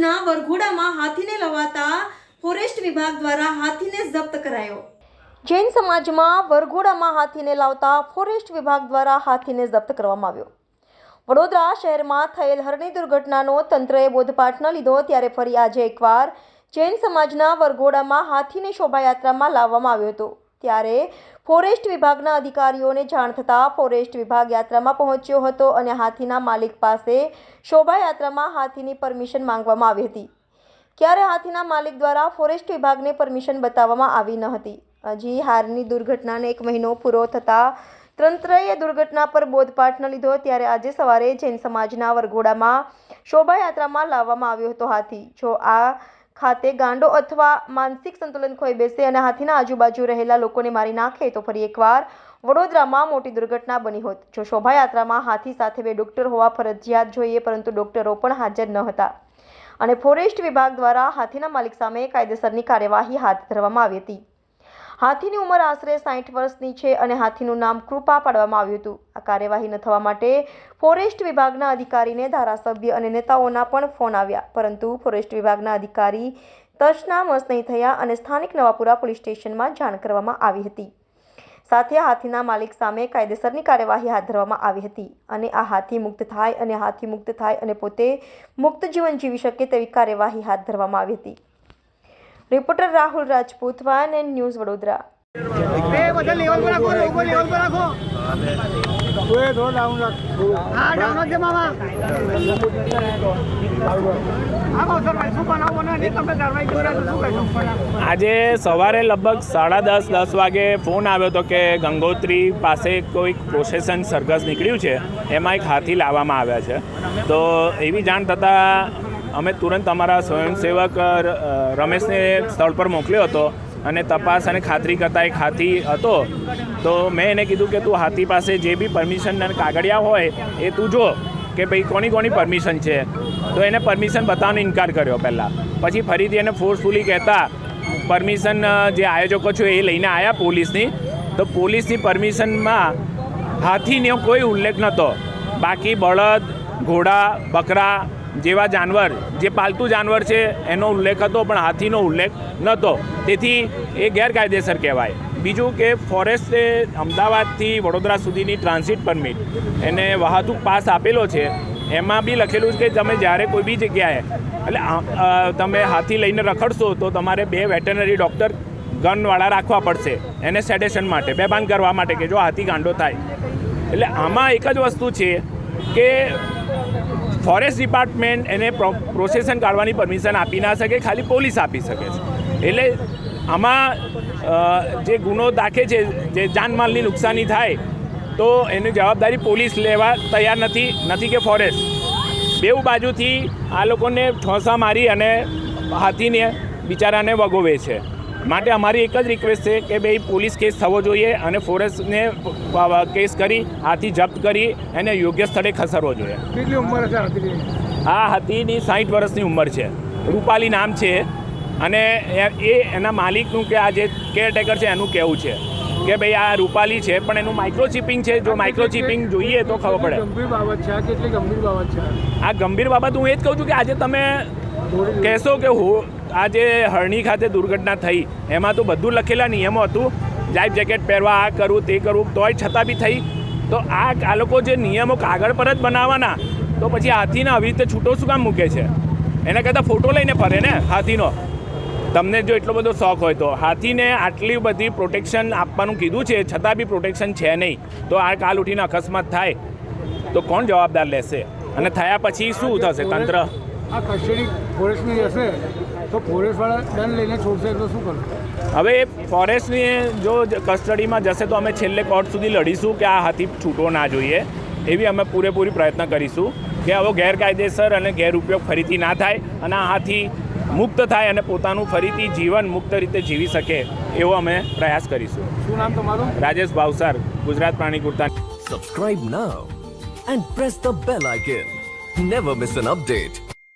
સમાજના વરઘોડામાં હાથીને લવાતા ફોરેસ્ટ વિભાગ દ્વારા હાથીને જપ્ત કરાયો। જૈન સમાજમાં વરઘોડામાં હાથીને લાવતા ફોરેસ્ટ વિભાગ દ્વારા હાથીને જપ્ત કરવામાં આવ્યો। વડોદરા શહેરમાં થયેલ હરણી દુર્ઘટનાનો તંત્રએ બોધપાઠ ન લીધો ત્યારે ફરી આજે એકવાર જૈન સમાજના વરઘોડામાં હાથીને શોભાયાત્રામાં લાવવામાં આવ્યો હતો। ત્યારે ફોરેસ્ટ વિભાગના અધિકારીઓને જાણ થતાં ફોરેસ્ટ વિભાગ યાત્રામાં પહોંચ્યો હતો અને હાથીના માલિક પાસે શોભાયાત્રામાં હાથીની પરમિશન માંગવામાં આવી હતી। ત્યારે હાથીના માલિક દ્વારા ફોરેસ્ટ વિભાગને પરમિશન બતાવવામાં આવી ન હતી। હજી હારની દુર્ઘટનાને 1 મહિનો પૂરો થતાં તંત્રએ દુર્ઘટના પર બોધપાઠ ન લીધો ત્યારે આજે સવારે જૈન સમાજના વરઘોડામાં શોભાયાત્રામાં લાવવામાં આવ્યો હતો હાથી। જો આ ખાતે ગાંડો અથવા માનસિક સંતુલન ખોઈ બેસે અને હાથીના આજુબાજુ રહેલા લોકોને મારી નાખે તો ફરી એકવાર વડોદરામાં મોટી દુર્ઘટના બની હોત। જો શોભાયાત્રામાં હાથી સાથે 2 ડોક્ટર હોવા ફરજિયાત જોઈએ પરંતુ ડોક્ટરો પણ હાજર ન હતા અને ફોરેસ્ટ વિભાગ દ્વારા હાથીના માલિક સામે કાયદેસરની કાર્યવાહી હાથ ધરવામાં આવી હતી। હાથીની ઉંમર આશરે 60 વર્ષની છે અને હાથીનું નામ કૃપા પાડવામાં આવ્યું હતું। આ કાર્યવાહી ન થવા માટે ફોરેસ્ટ વિભાગના અધિકારીને ધારાસભ્ય અને નેતાઓના પણ ફોન આવ્યા પરંતુ ફોરેસ્ટ વિભાગના અધિકારી તશના મસ નહીં થયા અને સ્થાનિક નવાપુરા પોલીસ સ્ટેશનમાં જાણ કરવામાં આવી હતી। સાથે હાથીના માલિક સામે કાયદેસરની કાર્યવાહી હાથ ધરવામાં આવી હતી અને આ હાથી મુક્ત થાય અને પોતે મુક્ત જીવન જીવી શકે તેવી કાર્યવાહી હાથ ધરવામાં આવી હતી। Reporter Rahul Rajput one and news Vadodara. આજે સવારે લગભગ 10:30 વાગે ફોન આવ્યો હતો કે ગંગોત્રી પાસે કોઈક પ્રોસેસન સરઘસ નીકળ્યું છે, એમાં એક હાથી લાવવામાં આવ્યા છે। તો એવી જાણ થતાં અમે તુરંત અમારા સ્વયંસેવક રમેશને સ્થળ પર મોકલ્યો હતો અને તપાસ અને ખાતરી કરતાં એક હાથી હતો। તો મેં એને કીધું કે તું હાથી પાસે જે બી પરમિશન અને કાગળિયા હોય એ તું જો કે ભાઈ કોની પરમિશન છે। તો એને પરમિશન બતાવવાનો ઇનકાર કર્યો પહેલાં, પછી ફરીથી એને ફોર્સફુલી કહેતા પરમિશન જે આયોજકો છે એ લઈને આવ્યા પોલીસની। તો પોલીસની પરમિશનમાં હાથીનો કોઈ ઉલ્લેખ નહોતો, બાકી બળદ, ઘોડા, બકરા જેવા જાનવર જે પાલતુ જાનવર છે એનો ઉલ્લેખ હતો પણ હાથીનો ઉલ્લેખ નહોતો, તેથી એ ગેરકાયદેસર કહેવાય। બીજું કે ફોરેસ્ટે અમદાવાદથી વડોદરા સુધીની ટ્રાન્ઝિટ પરમિટ એને વાહતુક પાસ આપેલો છે, એમાં બી લખેલું છે કે તમે જ્યારે કોઈ બી જગ્યાએ એટલે તમે હાથી લઈને રખડશો તો તમારે 2 વેટરનરી ડૉક્ટર ગનવાળા રાખવા પડશે એને સેડેશન માટે, બેભાન કરવા માટે કે જો હાથી ગાંડો થાય। એટલે આમાં એક જ વસ્તુ છે કે ફોરેસ્ટ ડિપાર્ટમેન્ટ એને પ્રોસેસન કાઢવાની પરમિશન આપી ના શકે, ખાલી પોલીસ આપી શકે છે। એટલે આમાં જે ગુનો દાખે છે, જે જાનમાલની નુકસાની થાય તો એની જવાબદારી પોલીસ લેવા તૈયાર નથી કે ફોરેસ્ટ। બેઉ બાજુથી આ લોકોને ઠોસા મારી અને હાથીને બિચારાને વગોવે છે। માટે અમારી એક જ રિક્વેસ્ટ છે કે ભાઈ પોલીસ કેસ થવો જોઈએ અને ફોરેસ્ટને કેસ કરી હાથી જપ્ત કરી એને યોગ્ય સ્થળે ખસેડવો જોઈએ। કેટલી ઉંમર છે હાથીની? આ હાથીની 60 વર્ષની ઉંમર છે, રૂપાલી નામ છે અને એના માલિકનું કે આ જે કેરટેકર છે એનું કહેવું છે કે ભાઈ આ રૂપાલી છે પણ એનું માઇક્રોચિપિંગ છે, જો માઇક્રોચિપિંગ જોઈએ તો ખબર પડે। ગંભીર બાબત છે, કેટલી ગંભીર બાબત છે આ ગંભીર બાબત હું એ જ કહું છું કે આજે તમે કહેશો કે આજે હરણી ખાતે દુર્ઘટના થઈ એમાં તો બધું લખેલા નિયમો હતું, લાઈફ જેકેટ પહેરવા, આ કરવું તે કરવું, તોય છતાં બી થઈ। તો આ લોકો જે નિયમો કાગળ પર જ બનાવવાના તો પછી હાથીને આવી રીતે છૂટો શું કામ મૂકે છે? એના કરતાં ફોટો લઈને ફરે ને હાથીનો। તમને જો એટલો બધો શોખ હોય તો હાથીને આટલી બધી પ્રોટેક્શન આપવાનું કીધું છે છતાં બી પ્રોટેક્શન છે નહીં, તો આ કાલ ઉઠીને અકસ્માત થાય તો કોણ જવાબદાર લેશે અને થયા પછી શું થશે? તંત્ર આ કસ્ટડી ફોરેસ્ટની રહેશે તો ફોરેસ્ટવાળા દંડ લઈને છોડશે તો શું કરશે? હવે ફોરેસ્ટની જો કસ્ટડીમાં જશે તો અમે છેલ્લે કોર્ટ સુધી લડીશું કે આ હાથી છૂટવો ના જોઈએ, એવી અમે પૂરેપૂરી પ્રયત્ન કરીશું કે આવો ગેરકાયદેસર અને ગેરઉપયોગ ફરીથી ના થાય અને આ હાથી મુક્ત થાય અને પોતાનું ફરીથી જીવન મુક્ત રીતે જીવી શકે એવો અમે પ્રયાસ કરીશું। શું નામ તમારું? રાજેશ ભાવસાર, ગુજરાત પ્રાણી kurta. Subscribe now and press the bell icon. Never miss an update.